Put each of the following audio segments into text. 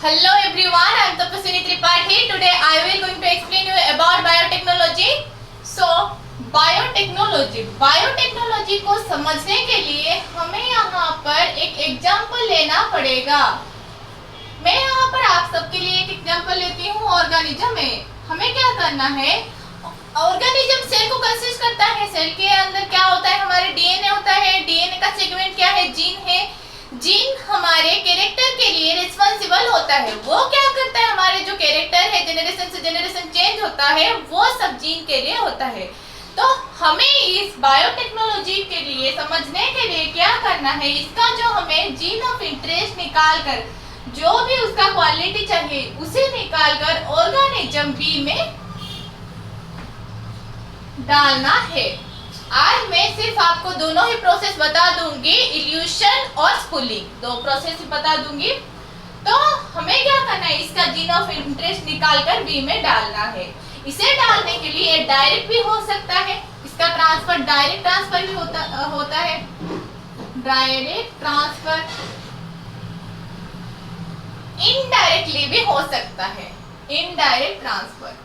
Hello everyone, I am Tapaswini Tripathi. Today I will going to explain you about biotechnology. So biotechnology को समझने के लिए हमें यहाँ पर एक एग्जाम्पल लेना पड़ेगा। मैं यहाँ पर आप सबके लिए एक एग्जाम्पल लेती हूँ ऑर्गेनिज्म में। हमें क्या करना है, ऑर्गेनिज्म सेल को कंसिस्ट करता है। सेल के अंदर क्या होता है, हमारे डीएनए होता है। डीएनए का सेगमेंट क्या है, जीन है। जीन हमारे कैरेक्टर के लिए रिस्पॉन्सिबल होता है। वो क्या करता है, हमारे जो कैरेक्टर है जनरेशन से जनरेशन चेंज होता है, वो सब जीन के लिए होता है। तो हमें इस बायोटेक्नोलॉजी के लिए समझने के लिए क्या करना है, इसका जो हमें जीन ऑफ इंटरेस्ट निकाल कर जो भी उसका क्वालिटी चाहिए उसे निकाल कर ऑर्गेनिज्म बी में डालना है। आज मैं सिर्फ आपको दोनों ही प्रोसेस बता दूंगी, इल्यूशन और स्पूलिंग, दो प्रोसेस बता दूंगी। तो हमें क्या करना है, इसका जीन ऑफ इंटरेस्ट निकाल कर बी में डालना है। इसे डालने के लिए डायरेक्ट भी हो सकता है, इसका ट्रांसफर डायरेक्ट ट्रांसफर भी होता है। डायरेक्ट ट्रांसफर, इनडायरेक्टली भी हो सकता है, इनडायरेक्ट ट्रांसफर।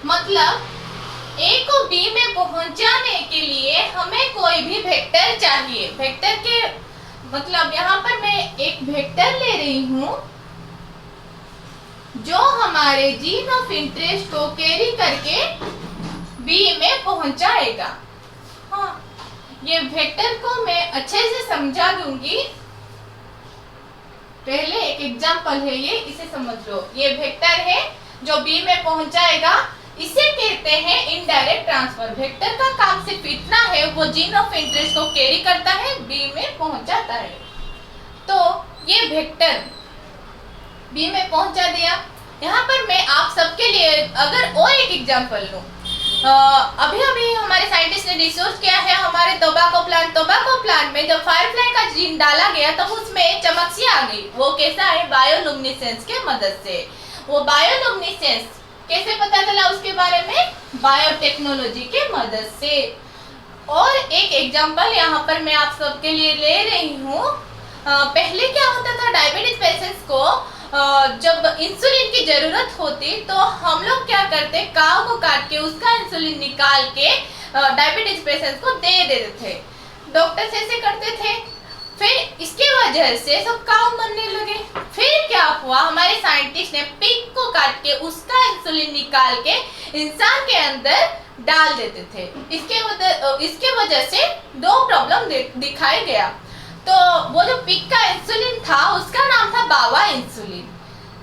मतलब ए को बी में पहुंचाने के लिए हमें कोई भी वेक्टर चाहिए। वेक्टर के मतलब यहाँ पर मैं एक वेक्टर ले रही हूँ जो हमारे जीन ऑफ इंटरेस्ट को कैरी करके बी में पहुंचाएगा। हाँ, ये वेक्टर को मैं अच्छे से समझा दूंगी। पहले एक एग्जांपल है ये, इसे समझ लो। ये वेक्टर है जो बी में पहुंचाएगा, इसे कहते हैं इनडायरेक्ट ट्रांसफर। वेक्टर का काम सिर्फ इतना है, वो जीन ऑफ इंटरेस्ट को कैरी करता है, बी में पहुंचाता है। तो ये वेक्टर बी में पहुंचा दिया। यहाँ पर मैं आप सबके लिए अगर और एक एग्जांपल लूं, अभी अभी हमारे साइंटिस्ट ने रिसर्च किया है हमारे टोबैको प्लांट में जब फायरफ्लाई का जीन डाला गया तब उसमें चमक सी आ गई। वो कैसा है, बायोलुमिनेसेंस के मदद से। वो बायोलुमिनेसेंस कैसे पता चला उसके बारे में, बायोटेक्नोलॉजी के मदद से। और एक एग्जांपल यहाँ पर मैं आप सबके लिए ले रही हूँ। पहले क्या होता था, डायबिटीज पेशेंट्स को जब इंसुलिन की जरूरत होती तो हम लोग क्या करते, काव को काट के उसका इंसुलिन निकाल के डायबिटीज पेशेंट्स को दे देते थे। डॉक्टर्स ऐसे करते थे। फिर इसके वजह से सब काव मरने लगे। फिर क्या हुआ, हमारे साइंटिस्ट ने पिग को काट के उसका इंसुलिन निकाल के इंसान के अंदर डाल देते थे। इसके वजह से दो प्रॉब्लम दिखाई गया। तो वो जो पिग का इंसुलिन था उसका नाम था बाबा इंसुलिन।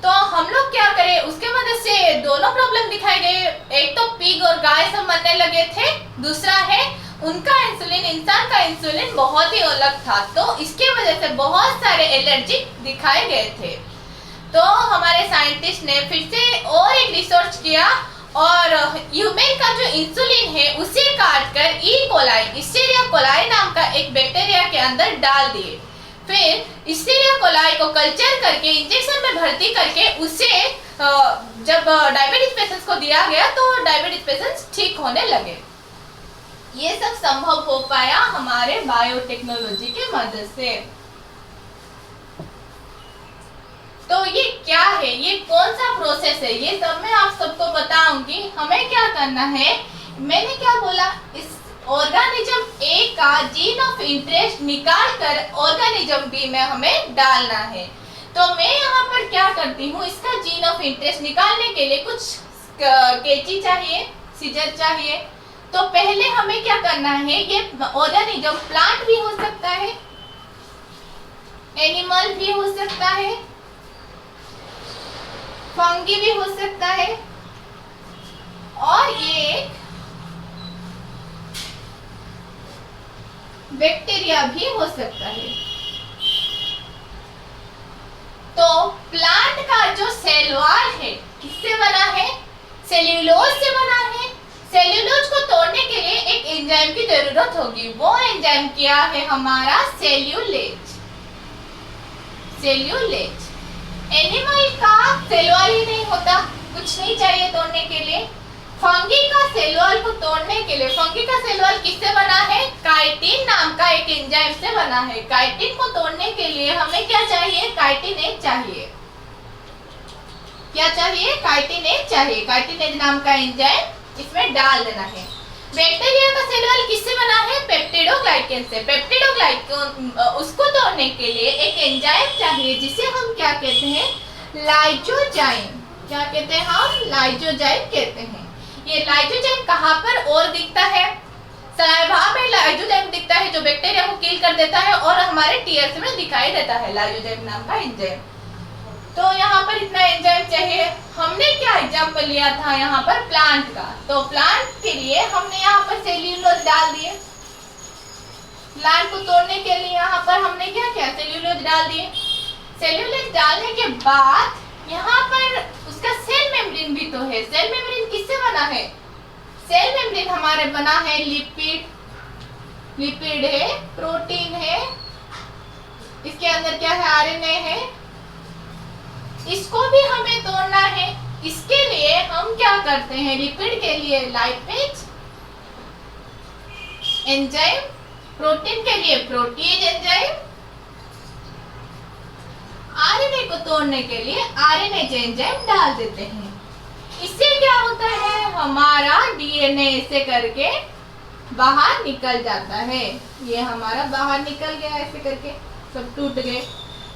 तो हम लोग क्या करें, उसके वजह से दोनों प्रॉब्लम दिखाए गए। एक तो पिग और गाय सब मरने लगे थे, दूसरा है उनका इंसुलिन, इंसान का इंसुलिन बहुत ही अलग था। तो इसके वजह से बहुत सारे एलर्जी दिखाए गए थे। तो हमारे साइंटिस्ट ने फिर से और एक रिसर्च किया और ह्यूमन का जो इंसुलिन है उसे काटकर ई कोलाई, इस्टेरिया कोलाई नाम का एक बैक्टीरिया के अंदर डाल दिए। फिर इस्टेरिया कोलाई को कल्चर करके इंजेक्शन में भर्ती करके उसे जब डायबिटीज पेशेंट्स को दिया गया तो डायबिटीज पेशेंट्स ठीक होने लगे। ये सब संभव हो पाया हमारे बायोटेक्नोलॉजी के मदद से। तो ये क्या है, ये कौन सा प्रोसेस है, ये सब मैं आप सबको बताऊंगी। हमें क्या करना है, मैंने क्या बोला, इस ऑर्गेनिज्म ए का जीन ऑफ इंटरेस्ट निकाल कर ऑर्गेनिज्म बी में हमें डालना है। तो मैं यहाँ पर क्या करती हूँ, इसका जीन ऑफ इंटरेस्ट निकालने के लिए कुछ कैंची चाहिए, सीजर चाहिए। तो पहले हमें क्या करना है, ये ऑर्गेनिज्म प्लांट भी हो सकता है, एनिमल भी हो सकता है, फंगी भी हो सकता है, और ये बैक्टीरिया भी हो सकता है। तो प्लांट का जो सेल वॉल है किससे बना है, सेल्यूलोज से बना है। सेल्यूलोज को तोड़ने के लिए एक एंजाइम की जरूरत होगी। वो एंजाइम क्या है, हमारा सेल्यूलेज। सेल्यूलेज एनिमल का सेल वॉल ही नहीं होता, कुछ नहीं चाहिए तोड़ने के लिए। फंगी का सेल वॉल को तोड़ने के लिए, फंगी का सेल वॉल किससे बना है, काइटिन नाम का एक एंजाइम से बना है। काइटिन को तोड़ने के लिए हमें क्या चाहिए? काइटिनेज चाहिए। क्या चाहिए? काइटिनेज चाहिए। काइटिनेज नाम का एंजाइम इसमें डाल देना है। बैक्टीरिया का सेल वॉल किससे बना है? पेप्टिडोग्लाइकन से। पेप्टिडोग्लाइकन उसको तोड़ने के लिए एक एंजाइम चाहिए जिसे हम क्या कहते हैं? लाइसोजाइम। क्या कहते हैं हम? लाइसोजाइम कहते हैं। ये लाइसोजाइम कहाँ पर और दिखता है? सलाइवा में लाइसोजाइम दिखता है जो बैक्टीरिया को किल कर देता है, और हमारे टीयर्स में दिखाई देता है लाइसोजाइम नाम का एंजाइम। तो यहाँ पर इतना एंजाइम चाहिए। हमने क्या एग्जाम्पल लिया था यहाँ पर? प्लांट का। तो प्लांट के लिए हमने यहाँ पर सेल्यूलोज डाल दिए। प्लांट को तोड़ने के लिए यहाँ पर हमने क्या किया? सेल्यूलोज डाल दिए। सेल्यूलोज डालने के बाद यहाँ पर उसका सेल मेम्ब्रेन भी तो है। सेल मेम्ब्रेन किससे बना है? सेल मेम्ब्रेन हमारे बना है लिपिड। लिपिड है, प्रोटीन है, इसके अंदर क्या है? आरएनए है। इसको भी हमें तोड़ना है। इसके लिए हम क्या करते हैं? लिपिड के लिए लाइपेज एंजाइम, प्रोटीन के लिए प्रोटीज एंजाइम, आरएनए को तोड़ने के लिए आरएनएज एंजाइम डाल देते हैं। इससे क्या होता है? हमारा डीएनए ऐसे करके बाहर निकल जाता है। ये हमारा बाहर निकल गया, ऐसे करके सब टूट गए।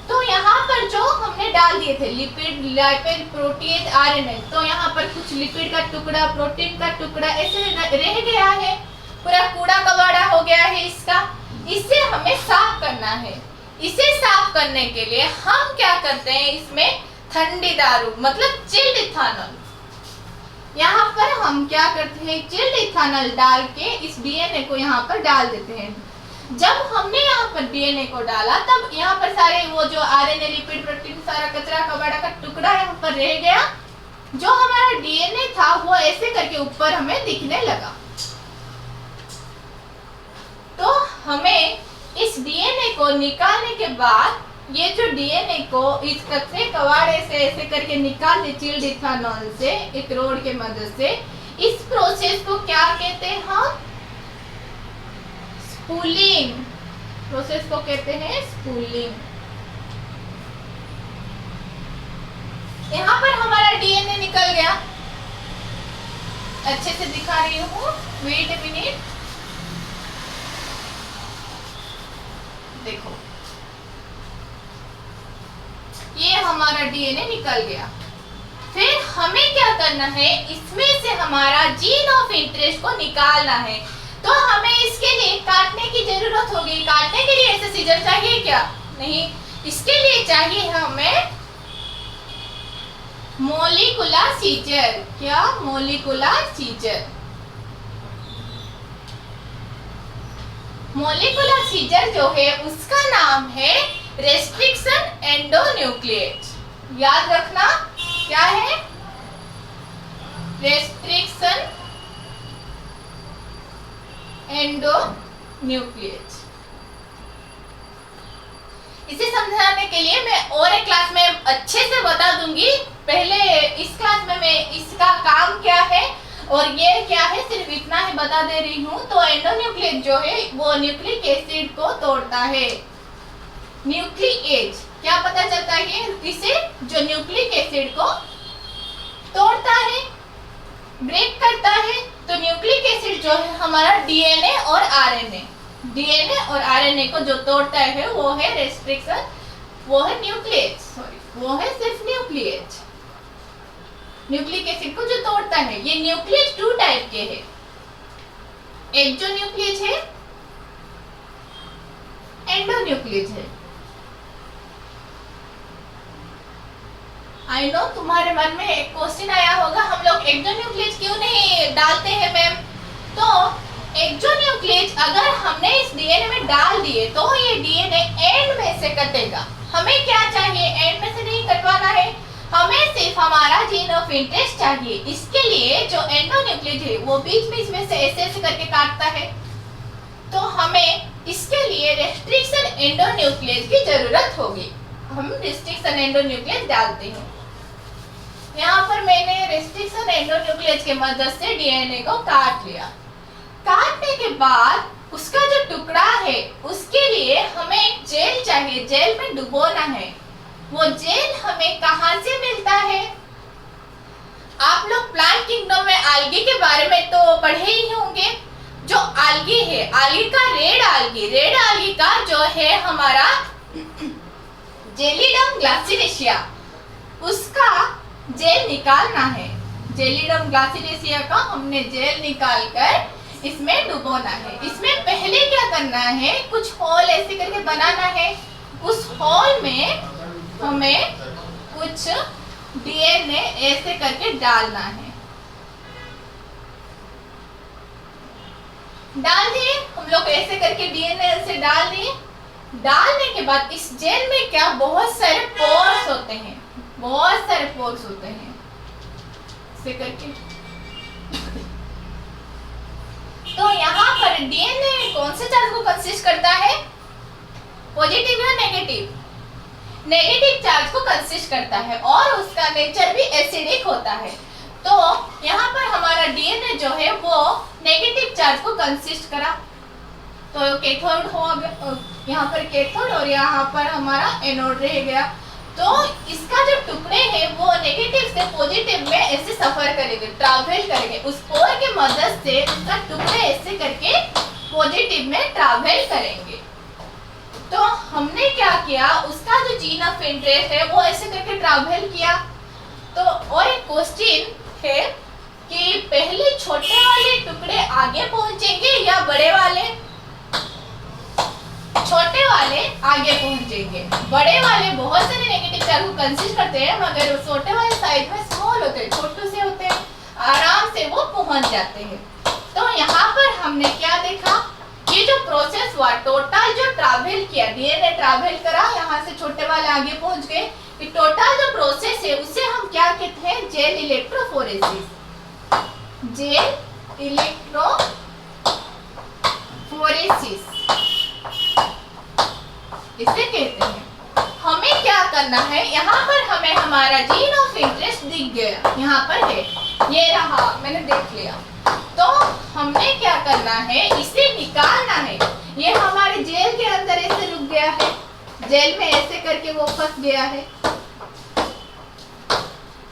तो यहाँ पर जो हमने डाल दिए थे लिपिड, लाइपेज, प्रोटीन, आरएनए, तो यहाँ पर कुछ लिपिड का टुकड़ा, प्रोटीन का टुकड़ा ऐसे रह गया है। पूरा कूड़ा कबाड़ा हो गया है इसका। इसे हमें साफ करना है। इसे साफ करने के लिए हम क्या करते हैं? इसमें ठंडी दारू मतलब चिल्ड इथानॉल, यहाँ पर हम क्या करते हैं? चिल्ड इथानॉल डाल के इस डीएनए को यहाँ पर डाल देते हैं। जब हमने यहाँ पर डीएनए को डाला तब यहाँ पर सारे वो जो आरएनए, लिपिड, प्रोटीन, सारा कचरा कबाड़ा का टुकड़ा यहाँ पर रह गया। जो हमारा डीएनए था वो ऐसे करके ऊपर हमें दिखने लगा। तो हमें इस डीएनए को निकालने के बाद ये जो डीएनए को इस कचरे कबाड़े से ऐसे करके निकाल दे चिल्ड इथानॉल से, एक रोड के मदद से। इस प्रोसेस को क्या कहते हैं हम? स्पूलिंग प्रोसेस को कहते हैं स्पूलिंग। यहाँ पर हमारा डीएनए निकल गया। अच्छे से दिखा रही हूँ, वेट अ मिनट। देखो ये हमारा डीएनए निकल गया। फिर हमें क्या करना है? इसमें से हमारा जीन ऑफ इंटरेस्ट को निकालना है। तो हमें इसके लिए काटने की जरूरत होगी। काटने के लिए ऐसे सीजर चाहिए क्या? नहीं, इसके लिए चाहिए हमें मोलिकुलर सीजर। क्या? Molecular scissor. मोलिकुलर सीजर जो है उसका नाम है रेस्ट्रिक्शन एंडोन्यूक्लिएज। याद रखना क्या है? Restriction endonuclease. इसे समझाने के लिए मैं और एक क्लास में अच्छे से बता दूंगी। पहले इस क्लास में मैं इसका काम क्या है और ये क्या है सिर्फ इतना ही बता दे रही हूँ। तो एंडोन्यूक्लिएज जो है वो न्यूक्लिक एसिड को तोड़ता है। न्यूक्लिएज क्या पता चलता है? इसे जो न्यूक्लिक एसिड को तोड़ता है, ब्रेक करता है। तो न्यूक्लिक एसिड जो है हमारा डीएनए और आरएनए, डीएनए और आरएनए को जो तोड़ता है वो है रेस्ट्रिक्शन, वो है न्यूक्लिएज, सॉरी वो है सिर्फ न्यूक्लिएज। न्यूक्लिक एसिड को जो तोड़ता है। ये न्यूक्लिएज 2 टाइप के हैं। एक जो न्यूक्लिएज है एंडोन्यूक्लिएज है। आई नो तुम्हारे मन में एक क्वेश्चन आया होगा, हम लोग एक्सोन्यूक्लिएज क्यों नहीं डालते हैं मैम? तो एक्सोन्यूक्लिएज अगर हमने इस डीएनए में डाल दिए तो ये डीएनए एंड में से कटेगा। हमें क्या चाहिए? एंड में से नहीं कटवाना है, हमें सिर्फ हमारा जीन ऑफ इंटरेस्ट चाहिए। इसके लिए जो एंडोन्यूक्लिएज है वो बीच बीच में से ऐसे करके काटता है। तो हमें इसके लिए रेस्ट्रिक्शन एंडोन्यूक्लिएज की जरूरत होगी। हम रेस्ट्रिक्शन एंडोन्यूक्लिएज डालते हैं। यहाँ पर मैंने रेस्ट्रिक्शन एंडोन्यूक्लिएज के मदद से डीएनए को काट लिया। काटने के बाद उसका जो टुकड़ा है उसके जेल में डुबोना है। वो जेल हमें कहाँ से मिलता है? आप लोग प्लांट किंगडम में आल्गी के बारे में तो पढ़े ही होंगे। जो आल्गी है, आल्गी का रेड आल्गी का जो है हमारा जेलिडम ग्लासिनेशिया, उसका जेल निकालना है। जेलिडम ग्लासिनेशिया का हमने जेल निकालकर इसमें डुबोना है। इसमें पहले क्या करना है, कुछ होल ऐसे करके बनाना है। उस होल में हमें कुछ डीएनए ऐसे करके डालना है। डाल दिए हम लोग ऐसे करके डीएनए ऐसे डाल दिए। डालने के बाद इस जेल में क्या बहुत सारे पोर्स होते हैं, बहुत सारे पोर्स होते हैं ऐसे करके। तो यहाँ पर डीएनए कौन से चार्ज को कंसिस्ट करता है? पॉजिटिव या नेगेटिव? नेगेटिव चार्ज को कंसिस्ट करता है और उसका नेचर भी एसिडिक होता है। तो यहाँ पर हमारा डीएनए जो है वो नेगेटिव चार्ज को कंसिस्ट करा, तो कैथोड हो गया, यहाँ पर कैथोड और यहाँ पर हमारा एनोड रह गया। तो इसका जो टुकड़े हैं वो नेगेटिव से पॉजिटिव में ऐसे सफर करेंगे, ट्रैवल करेंगे। उस पोर के मदद से उसका टुकड़े ऐसे करके पॉजिटिव में ट्रैवल करेंगे। तो हमने क्या किया, उसका जो जीन ऑफ इंटरेस्ट है वो ऐसे करके ट्रैवल किया। तो और एक क्वेश्चन है कि पहले छोटे वाले टुकड़े आगे पहुंचेंगे या बड़े वाले? छोटे वाले आगे पहुंचेंगे। बड़े वाले बहुत सारे नेगेटिव चार्ज को कंसिस्ट करते हैं, मगर छोटे वाले साइज में स्मॉल होते हैं, छोटे से होते हैं, आराम से वो पहुंच जाते हैं। तो यहाँ पर हमने क्या देखा, ये जो प्रोसेस हुआ, टोटल जो ट्रैवल किया, डीएनए ट्रैवल करा, यहाँ से छोटे वाले आगे पहुंच गए। ये टोटल जो प्रोसेस है उसे हम क्या कहते हैं? Gel electrophoresis. जेल इलेक्ट्रोफोरेसिस इसे कहते हैं। हमें क्या करना है, यहाँ पर हमें हमारा जीन ऑफ इंटरेस्ट दिख गया, यहाँ पर है, ये रहा, मैंने देख लिया। तो हमने क्या करना है, इसे निकालना है। ये हमारे जेल के अंदर ऐसे रुक गया है, जेल में ऐसे करके वो फंस गया है।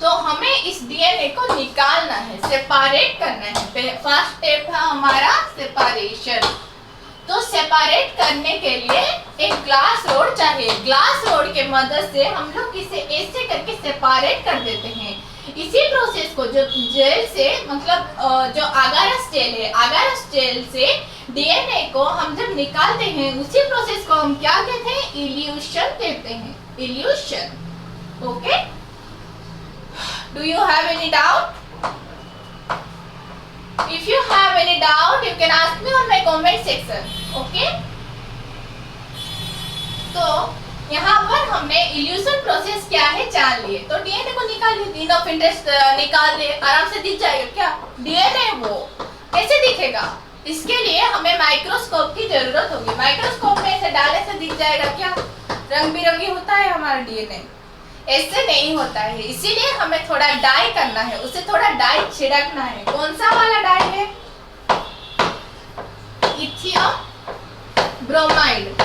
तो हमें इस डीएनए को निकालना है, सेपरेट करना है। फर्स्ट स्टेप है हमारा सेपरेशन। तो सेपरेट करने के लिए एक ग्लास रोड चाहिए। ग्लास रोड के मदद से हम लोग इसे ऐसे करके सेपरेट कर देते हैं। इसी प्रोसेस को जो जेल से मतलब जो अगारस जेल है, अगारस जेल से डीएनए को हम जब निकालते हैं, उसी प्रोसेस को हम क्या कहते हैं? इल्यूशन कहते हैं। Evolution. Okay, do you have any doubt? If you have any doubt, you can ask me on my comment section. Okay? तो यहाँ पर हमने इल्यूशन प्रोसेस क्या है जान लिए। तो डीएनए को निकाल लिए, जीन ऑफ इंटरेस्ट निकाल लिए, आराम से दिख जाएगा क्या डीएनए? वो कैसे दिखेगा? इसके लिए हमें माइक्रोस्कोप की जरूरत होगी। माइक्रोस्कोप में इसे डालने से दिख जाएगा क्या? रंग बिरंगी होता है हमारा डीएनए, ऐसे नहीं होता है। इसीलिए हमें थोड़ा डाई करना है, उसे थोड़ा डाई छिड़कना है। कौन सा वाला डाई है? इथियम ब्रोमाइड।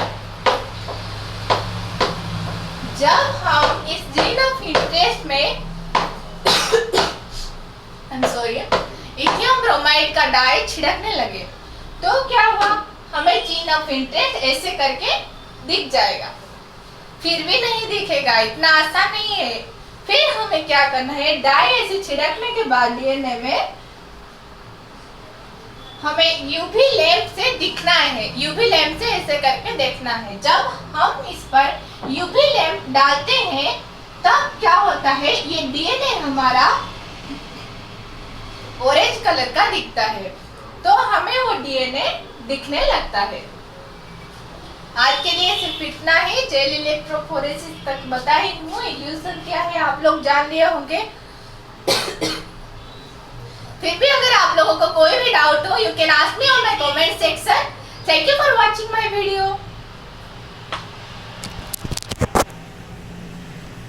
जब हम इस जीन ऑफ इंटरेस्ट में इथियम ब्रोमाइड का डाई छिड़कने लगे, तो क्या हुआ? हमें जीन ऑफ इंटरेस्ट ऐसे करके दिख जाएगा। फिर भी नहीं दिखेगा, इतना आसान नहीं है। फिर हमें क्या करना है, डाई ऐसे छिड़कने के बाद डीएनए में हमें यूवी लैंप से दिखना है, यूवी लैंप से ऐसे करके देखना है। जब हम इस पर यूवी लैंप डालते हैं तब क्या होता है, ये डीएनए हमारा ऑरेंज कलर का दिखता है, तो हमें वो डीएनए दिखने लगता है। आज के लिए सिर्फ इतना ही। जेल इलेक्ट्रोफोरेसिस तक बता ही हूँ। इल्यूशन क्या है आप लोग जान लिए होंगे। फिर भी अगर आप लोगों को कोई भी डाउट हो, you can ask me on my comment section. Thank you for watching my video.